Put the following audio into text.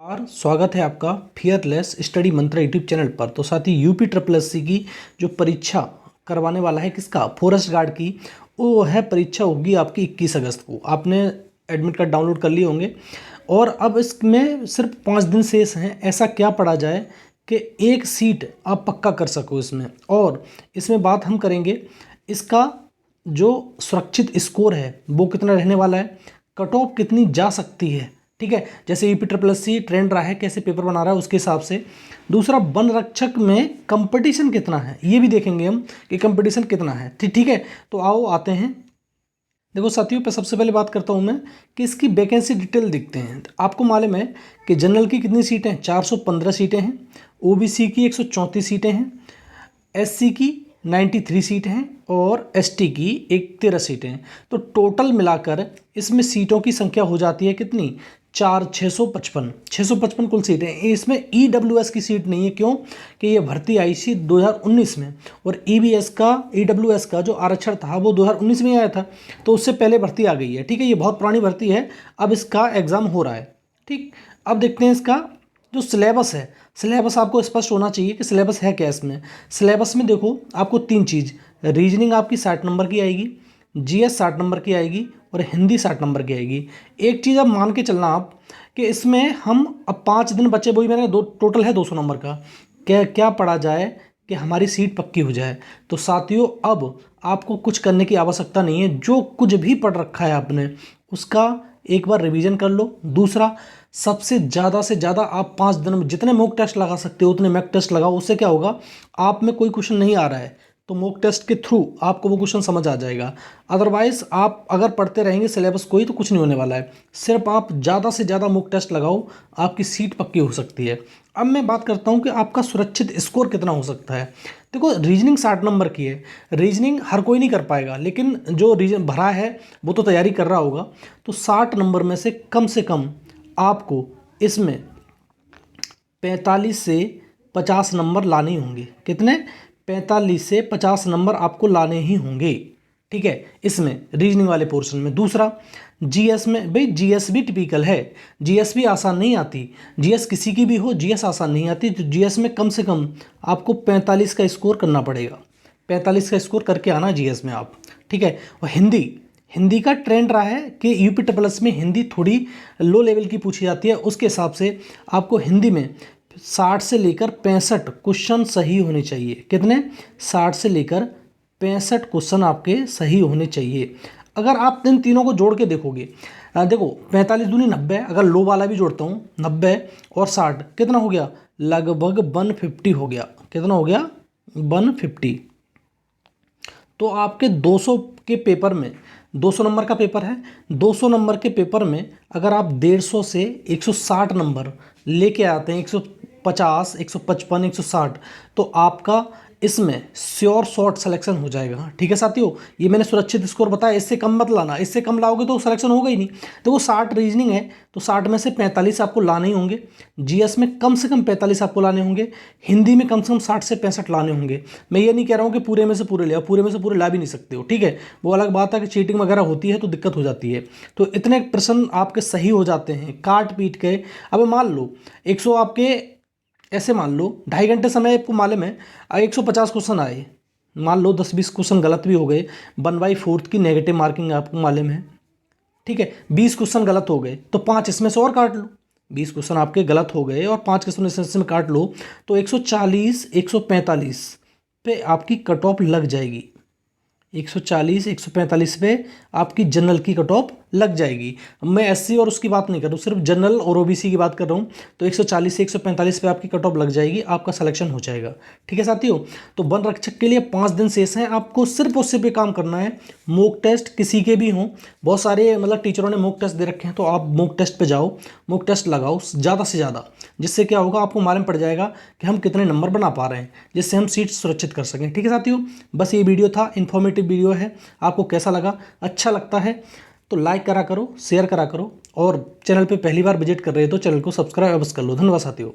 और स्वागत है आपका फियरलेस स्टडी मंत्र यूट्यूब चैनल पर। तो साथ ही यूपी ट्रिपल एस सी की जो परीक्षा करवाने वाला है किसका, फॉरेस्ट गार्ड की, वो है परीक्षा होगी आपकी 21 अगस्त को। आपने एडमिट कार्ड डाउनलोड कर लिए होंगे और अब इसमें सिर्फ 5 दिन शेष हैं। ऐसा क्या पढ़ा जाए कि एक सीट आप पक्का कर सको इसमें। और इसमें बात हम करेंगे इसका जो सुरक्षित स्कोर है वो कितना रहने वाला है, कट ऑफ कितनी जा सकती है। ठीक है, जैसे UP triple S C trend रहा है, कैसे पेपर बना रहा है उसके हिसाब से। दूसरा, वन रक्षक में कंपटीशन कितना है ये भी देखेंगे हम कि कंपटीशन कितना है। ठीक है, तो आओ आते हैं। देखो साथियों, पे सबसे पहले बात करता हूं मैं कि इसकी वैकेंसी डिटेल देखते हैं। आपको मालूम है कि जनरल की कितनी सीटें, 415 सीटें हैं। ओबीसी की 134 सीटें हैं। एससी की 93 सीट हैं और एसटी की 13 सीटें हैं। तो टोटल मिलाकर इसमें सीटों की संख्या हो जाती है कितनी, 655 कुल सीटें। इसमें ईडब्ल्यूएस की सीट नहीं है, क्यों कि ये भर्ती आई थी 2019 में और ईबीएस का, ईडब्ल्यूएस का जो आरक्षण था वो 2019 में आया था, तो उससे पहले भर्ती आ गई है। ठीक है, ये बहुत पुरानी भर्ती है, अब इसका एग्ज़ाम हो रहा है। ठीक, अब देखते हैं इसका जो सिलेबस है। सिलेबस आपको स्पष्ट होना चाहिए कि सिलेबस है क्या इसमें। सिलेबस में देखो आपको 3 चीज़, रीजनिंग आपकी 60 नंबर की आएगी, जीएस 60 नंबर की आएगी और हिंदी 60 नंबर की आएगी। एक चीज़ अब मान के चलना आप कि इसमें हम अब 5 दिन बचे, वही मैंने टोटल है 200 नंबर का। क्या पढ़ा जाए कि हमारी सीट पक्की हो जाए। तो साथियों, अब आपको कुछ करने की आवश्यकता नहीं है। जो कुछ भी पढ़ रखा है आपने उसका एक बार रिवीजन कर लो। दूसरा, सबसे ज़्यादा से ज़्यादा आप 5 दिन में जितने मॉक टेस्ट लगा सकते हो उतने मॉक टेस्ट लगाओ। उससे क्या होगा, आप में कोई क्वेश्चन नहीं आ रहा है तो मॉक टेस्ट के थ्रू आपको वो क्वेश्चन समझ आ जाएगा। अदरवाइज आप अगर पढ़ते रहेंगे सिलेबस कोई, तो कुछ नहीं होने वाला है। सिर्फ आप ज़्यादा से ज़्यादा मॉक टेस्ट लगाओ, आपकी सीट पक्की हो सकती है। अब मैं बात करता हूँ कि आपका सुरक्षित स्कोर कितना हो सकता है। देखो, रीजनिंग 60 नंबर की है। रीजनिंग हर कोई नहीं कर पाएगा, लेकिन जो रीजन भरा है वो तो तैयारी कर रहा होगा। तो 60 नंबर में से कम आपको इसमें 45 से 50 नंबर लाने ही होंगे। कितने, 45 से 50 नंबर आपको लाने ही होंगे। ठीक है, इसमें रीजनिंग वाले पोर्शन में। दूसरा, जीएस में, भाई जीएस भी टिपिकल है, जीएस भी आसान नहीं आती। जीएस किसी की भी हो, जीएस आसान नहीं आती। तो जीएस में कम से कम आपको 45 का स्कोर करना पड़ेगा। 45 का स्कोर करके आना जीएस में आप। ठीक है, और हिंदी का ट्रेंड रहा है कि यूपी ट्रिपल एस में हिंदी थोड़ी लो लेवल की पूछी जाती है। उसके हिसाब से आपको हिंदी में 60 से लेकर 65 क्वेश्चन सही होने चाहिए। कितने, 60 से लेकर 65 क्वेश्चन आपके सही होने चाहिए। अगर आप इन तीनों को जोड़ के देखोगे, देखो 45 दूनी 90, अगर लो वाला भी जोड़ता हूँ 90 और 60 कितना हो गया, लगभग 150 हो गया। कितना हो गया, 150। तो आपके 200 के पेपर में, 200 नंबर का पेपर है, 200 नंबर के पेपर में अगर आप 150 से 160 नंबर लेके आते हैं, 150, 155, 160, तो आपका इसमें श्योर शॉर्ट सिलेक्शन हो जाएगा। ठीक है साथियों, ये मैंने सुरक्षित स्कोर बताया, इससे कम मत लाना। इससे कम लाओगे तो सिलेक्शन होगा ही नहीं। तो वो 60 रीजनिंग है, तो 60 में से 45 आपको लाने ही होंगे। जीएस में कम से कम 45 आपको लाने होंगे। हिंदी में कम से कम 60 से 65 लाने होंगे। मैं ये नहीं कह रहा हूँ कि पूरे में से पूरे ले आओ, पूरे में से पूरे ला भी नहीं सकते हो। ठीक है, वो अलग बात है कि चीटिंग वगैरह होती है तो दिक्कत हो जाती है। तो इतने प्रश्न आपके सही हो जाते हैं काट पीट के। अब मान लो 100 आपके, ऐसे मान लो 2.5 घंटे समय आपको मालूम है 150 क्वेश्चन आए, मान लो 10-20 क्वेश्चन गलत भी हो गए, 1/4 की नेगेटिव मार्किंग आपको मालूम है। ठीक है, 20 क्वेश्चन गलत हो गए तो 5 इसमें से और काट लो। 20 क्वेश्चन आपके गलत हो गए और 5 क्वेश्चन इसमें काट लो, तो 140, 145 पे आपकी कट ऑफ लग जाएगी। 140, 145 पे आपकी जनरल की कट ऑफ लग जाएगी। मैं एससी और उसकी बात नहीं कर रहा हूँ, सिर्फ जनरल और ओबीसी की बात कर रहा हूँ। तो 140 से 145 पे आपकी कट ऑफ लग जाएगी, आपका सिलेक्शन हो जाएगा। ठीक है साथियों, तो वन रक्षक के लिए 5 दिन शेष हैं। आपको सिर्फ उससे पे काम करना है। मॉक टेस्ट किसी के भी हों, बहुत सारे मतलब टीचरों ने मॉक टेस्ट दे रखे हैं, तो आप मॉक टेस्ट पे जाओ, मॉक टेस्ट लगाओ ज़्यादा से ज़्यादा। जिससे क्या होगा, आपको मालूम पड़ जाएगा कि हम कितने नंबर बना पा रहे हैं, जिससे हम सीट सुरक्षित कर सकें। ठीक है साथियों, बस ये वीडियो था, इन्फॉर्मेटिव वीडियो है। आपको कैसा लगा, अच्छा लगता है तो लाइक करा करो, शेयर करा करो, और चैनल पे पहली बार विजिट कर रहे हो तो चैनल को सब्सक्राइब अवश्य कर लो। धन्यवाद साथियों।